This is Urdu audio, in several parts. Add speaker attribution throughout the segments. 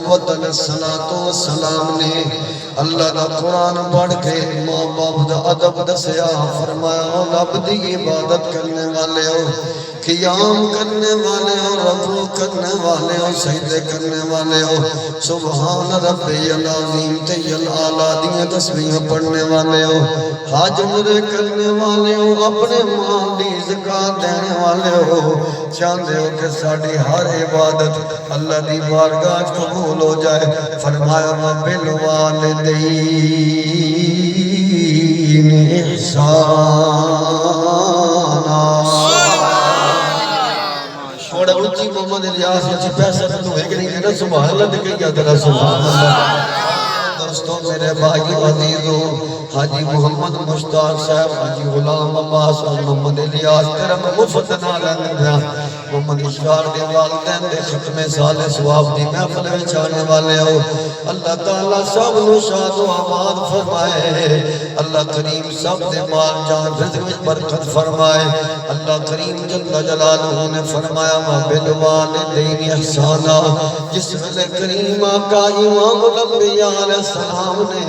Speaker 1: علیہ السلام نے اللہ دا قرآن پڑھ کے ماں باپ دا ادب دسیا، فرمایا رب دی عبادت کرنے والے ہو، قیام کرنے والے ہو، رکوع کرنے والے ہو، سجدے کرنے والے ہو، سبحان ربی العظیم تے الاعلیٰ دیاں تسبیحاں پڑھنے والے ہو، حج عمرے کرنے والے ہو، اپنے مال دی زکات دینے والے ہو، چاہتے ہو کہ ساری ہر عبادت اللہ دی بارگاہ قبول ہو جائے، فرمایا وبالوالدین احسانا۔ تھوڑا اونچی محمد الیاس اچھی پیسہ تو ہوئے کہ نہیں دینا سبحان اللہ دکھیں گیا ترہ سبحان اللہ۔ دوستوں میرے بھائی عزیزوں، حاجی محمد مشتاق صاحب، حاجی غلام عباس اور محمد الیاس تیرا مفت نہ لینے گیا، محمد اشار دے والدین دے ختم سال ثواب دی محفل وچ آنے والے ہو، اللہ تعالیٰ سب نو شاد و آباد فرمائے، اللہ کریم سب دے مال جان رزق وچ برکت فرمائے، اللہ کریم جل جلالہ نے فرمایا وبالوالدین احسانا۔ جس ویلے کریم آقا امام الانبیاء علیہ السلام نے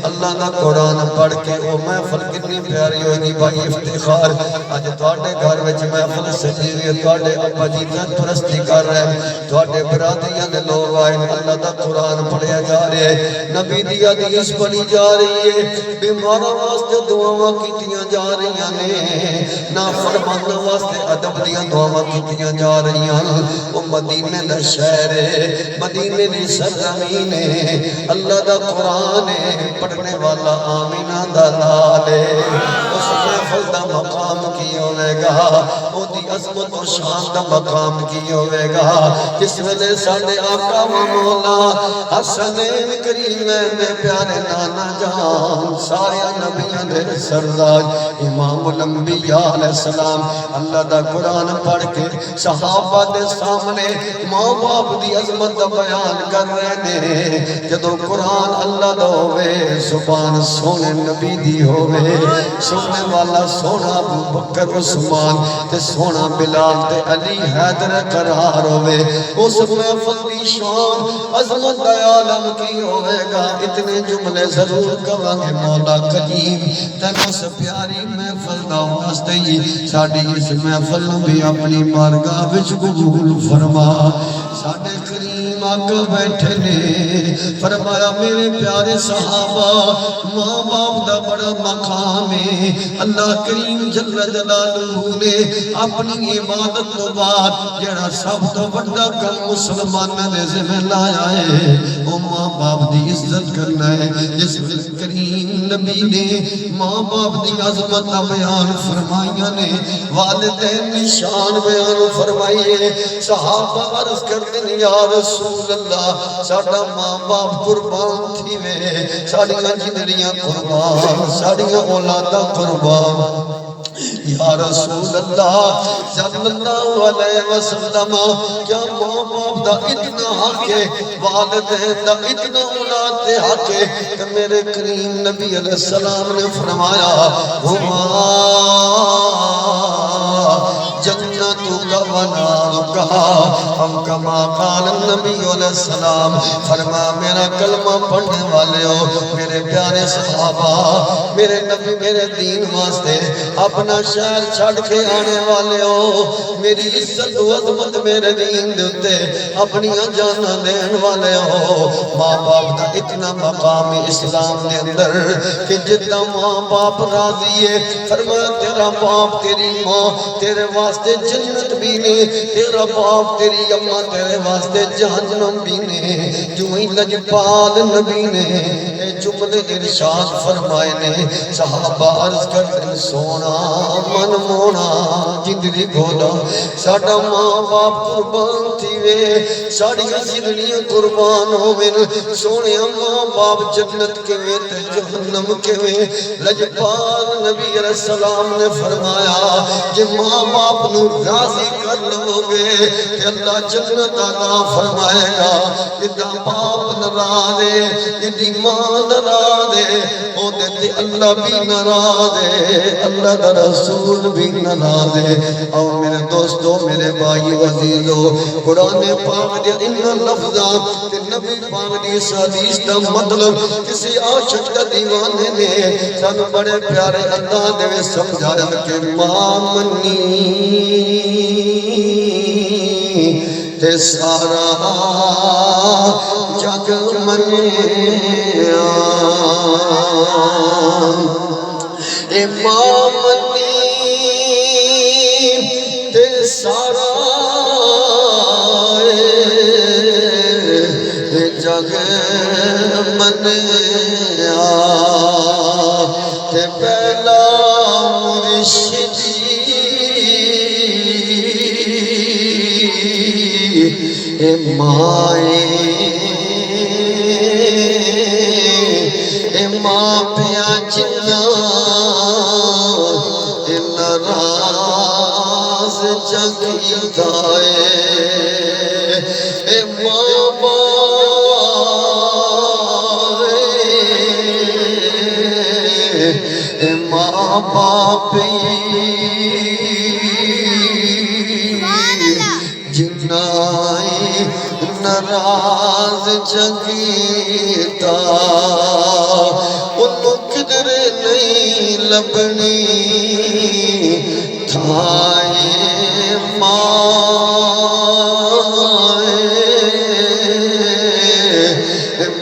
Speaker 1: اللہ دا قرآن پڑھ کے وہ محفل کتنی پیاری ہوگی بھائی افتخار، آج تواڈے گھر وچ محفل سجی ہوئی ہے، تواڈے ابا جی جان پرستی کر رہے ہیں، تواڈے برادریاں دے لوگ آئے اللہ دا قرآن پڑھیا جا رہے ہیں، نبی دی حدیث پڑھی جا رہی ہے، بیماراں واسطے دعاواں کیتیاں جا رہی ہیں، نافرماناں واسطے ادب دیاں دعاواں کیتیاں جا رہی ہیں، وہ مدینے دا شہر ہے، مدینے دی سرزمین ہے، اللہ دا قرآن ہے، پڑھنے والا آمینہ دا لال ہے، اس محفل دا مقام کی ہوئے گا، وہ دی عظمت و شان دا مقام کی ہوئے گا، جس ویلے ساڈے آقا و مولا حسنین کریمین دے پیارے نانا جان سارے نبیاں دے سردار امام الانبیاء علیہ السلام اللہ دا قرآن پڑھ کے صحابہ دے سامنے ماں باپ دی عظمت دا بیان کر رہے ہیں، جدو قرآن اللہ دا ہوئے زبان سونے نبی دی ہوئے، سونے والا سونا ابو بکر عثمان تے سونا بلال تے علی حیدر قرار ہوئے، اس محفل دی شان عظمت دا عالم کی ہوئے گا، اتنے جملے ضرور کہاں مولا کریم تنو سے پیاری محفل دا واسطے ہی ساڑی اس محفل بھی اپنی بارگاہ وچ قبول فرما۔ ساڑے کریم آقا بیٹھے نے فرمایا میرے پیارے صحابہ ماں باپ دا بڑا مقام ہے، اللہ کریم جل جلالہ نے اپنی عبادت تو بعد جڑا سب تو بڑا کم مسلمان نے ذمہ لایا ہے وہ ماں باپ دی عزت کرنا ہے، جس کریم نبی نے ماں باپ دی عظمت بیان فرمائیاں نے، والدین کی شان بیان فرمائیے، صحابہ عرض کرتے ہیں یا رسول اللہ ساڑھا ماں باپ قربان تھی میں، ساڑھیاں جنریاں قربان، ساڑھیاں اولادہ قربان، یا رسول اللہ صلی اللہ علیہ وسلم کیا ماں باپ دا اتنا حق ہے، والدین دا اتنا اولاد دے حق ہے کہ میرے کریم نبی علیہ السلام نے فرمایا ہما جنتک و نارک ہم کما قال النبی علیہ السلام، فرما میرا کلمہ پڑھنے والے ہو میرے پیارے صحابہ، میرے نبی میرے دین واسطے اپنا شہر چھڑ کے آنے والے ہو، میری عزت و عظمت میرے دین دیتے اپنی جانا دین والے ہو، ماں باپ دا اتنا مقام اسلام نے اندر کہ جتنا ماں باپ راضی ہے، فرمایا تیرا باپ تیری ماں تیرے واسطے جنت بھی نے، تیرا باپ تیری اماں تیرے واسطے جہنم بھی نے، جو ہی لجپال نبی نے جملے ارشاد فرمائے نے، صحابہ عرض کرتے سونا من مونا جندری گھولا ساڑھا ماں باپ قربان تھی وے، ساڑھیاں زندگیاں قربان ہوئے، سونے ماں باپ جنت کے وے تے جہنم کے وے، لجپال نبی علیہ السلام نے فرمایا کہ ماں باپ نو راضی کر لو گے کہ اللہ جنت عطا فرمائے گا، کہ باپ ناراض ہے، جدی ماں ناراض ہے او تے اللہ بھی ناراض ہے، اللہ دا رسول بھی ناراض ہے۔ او میرے دوستو، میرے بھائی عزیزو، قرآن پاک دے ان لفظاں تے نبی پاک دی اس حدیث دا مطلب کسی عاشق دا دیوانے نے سانو بڑے پیارے انداز دے وچ سمجھایا کہ ماں منی تے سارا جگ منیا، اے ماں منی تے سارا جگ منیا، تے پہلا مرشدی اے ماں پیا جنا اے ناراض جگیتا اے ماں اے ماں باپ جنائی ناراض جگیتا، انہوں کدھر نہیں لبنی تھائے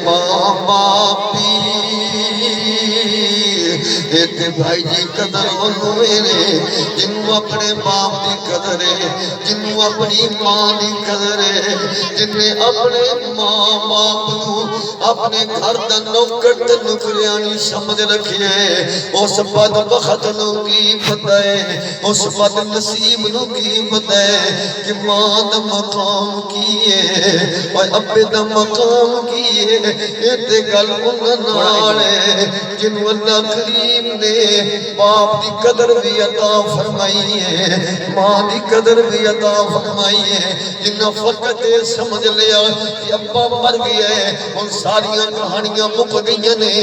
Speaker 1: ماں باپی، ایک بھائی جی قدر انہوں میرے جنہوں اپنے باپ دی قدر ہے، جنہوں اپنی ماں دی قدر ہے، جنہیں اپنے ماں باپ نو اپنے گھر دا نوکر تے نوکریانی سمجھ رکھے، اس بدبخت نو کی پتہ ہے، اس بد نصیب نو کی پتہ ہے کہ ماں دا مقام کی ہے اور ابے دا مقام کی ہے۔ ایتے گل انہاں نال ہے جنہوں اللہ کریم نے باپ دی قدر بھی عطا فرمائی ہے، ماں دی قدر بھی عطا فرمائی ہے، جنہاں فقط سمجھ لیا کہ ابا مر گیا ہے، ان ساریاں کہانیاں مک گئی نے،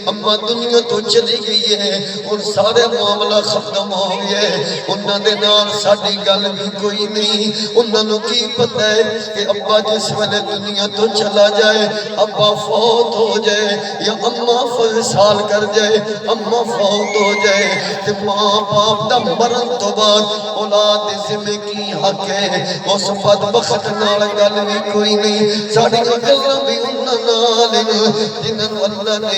Speaker 1: اما دنیا تو چلی گئی ہے، ان سارے معاملہ ختم ہو گیا ہے، انہاں دے نال ساڈی گل بھی کوئی نہیں۔ انہاں نو کی پتہ ہے کہ ابا جس ویلے دنیا تو چلا جائے، ابا فوت ہو جائے یا اما فوسال کر جائے، اما فوت ہو جائے تے ماں باپ دا مرن تو بعد اولاد دے ذمہ کی حق ہے، اس بدبخت نال گل بھی کوئی نہیں۔ ساڈی گلاں بھی انہاں نال جنہاں اللہ نے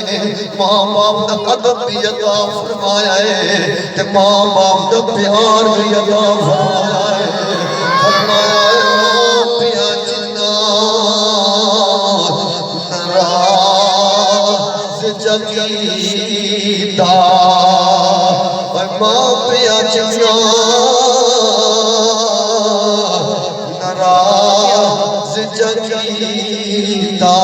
Speaker 1: ماں باپ دا ادب بھی عطا فرمایا ہے تے ماں باپ دا پیار بھی عطا فرمایا ہے، فرمایا ہے ماں پیا جنا ناراض جگیتا، ماں پیا جنا ناراض جگیتا،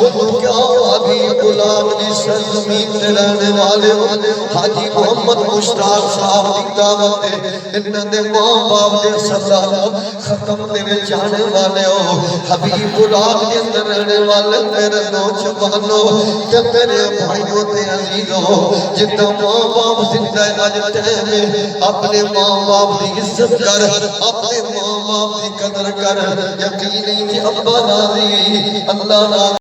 Speaker 1: انہوں کیا ابھی غلام دی سرزمین تے رہنے والے حاجی محمد مشتاق صاحب دی دعوت ہے، انہاں دے ماں باپ دے سلام ختم دے جانے والے ہو، حبیب غلام دے اندر رہنے والے میرے نوجوانوں تے میرے بھائیوں تے عزیزوں، جتنا ماں باپ زندہ ہے آج ٹائم میں اپنے ماں باپ دی عزت کر، اپنے ماں باپ دی قدر کر، یقین نہیں ابا راضی اللہ راضی